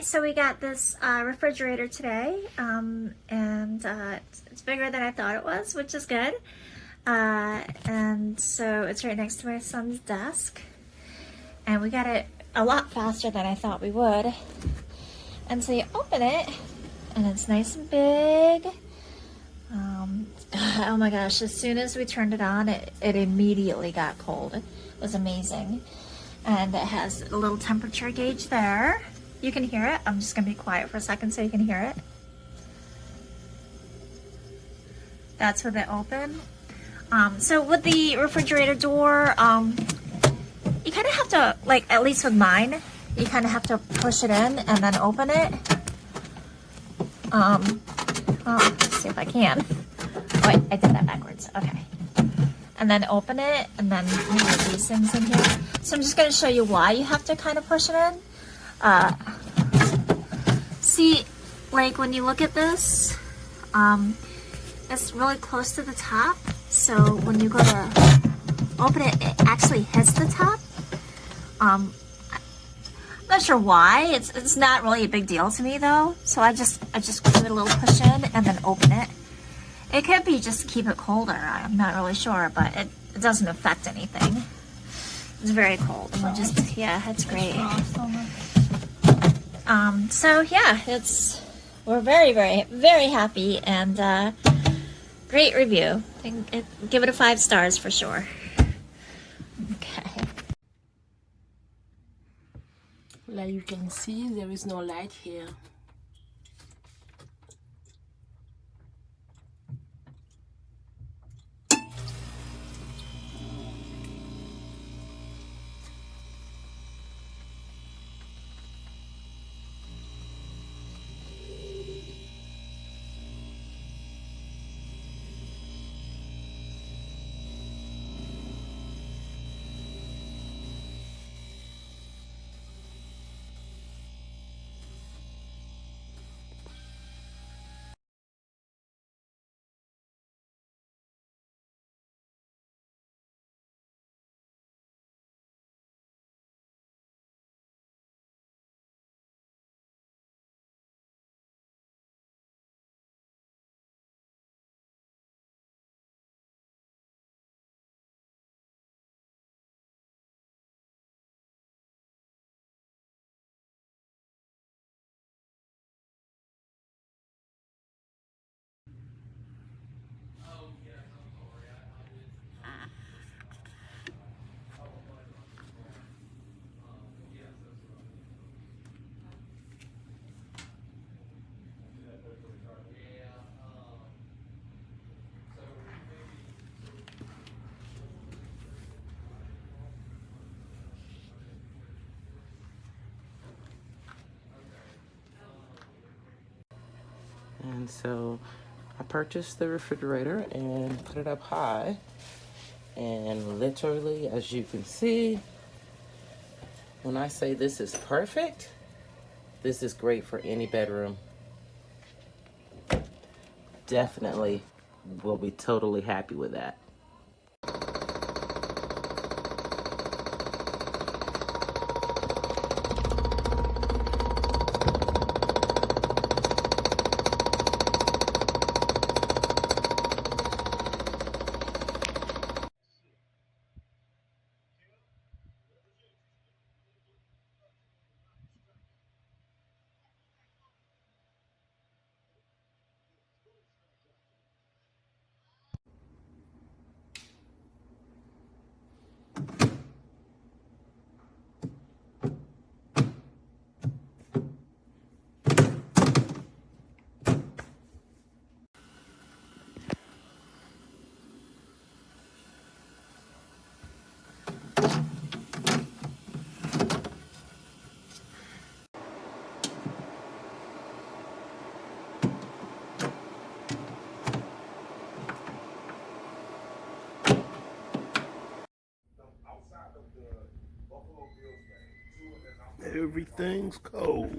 right, so we got this refrigerator today, and it's bigger than I thought it was, which is good. And so it's right next to my son's desk, and we got it a lot faster than I thought we would. And so you open it, and it's nice and big. Oh my gosh, as soon as we turned it on, it immediately got cold. It was amazing. And it has a little temperature gauge there. You can hear it. I'm just gonna be quiet for a second so you can hear it. That's with it open. So with the refrigerator door, you kind of have to, like, at least with mine, you kind of have to push it in and then open it. Let's see if I can. Oh, wait, I did that backwards. Okay. And then open it, and then move these things in here. So I'm just going to show you why you have to kind of push it in. See, like when you look at this, it's really close to the top. So when you go to open it, it actually hits the top. I'm not sure why. It's not really a big deal to me though. So I just give it a little push in and then open it. It could be just to keep it colder. I'm not really sure, but it doesn't affect anything. It's very cold. Yeah, it's great. So yeah, we're very, very, very happy, and great review. Give it a 5 stars for sure. Okay. Like you can see, there is no light here. And so I purchased the refrigerator and put it up high. And literally, as you can see, when I say this is perfect, this is great for any bedroom. Definitely will be totally happy with that. Everything's cold.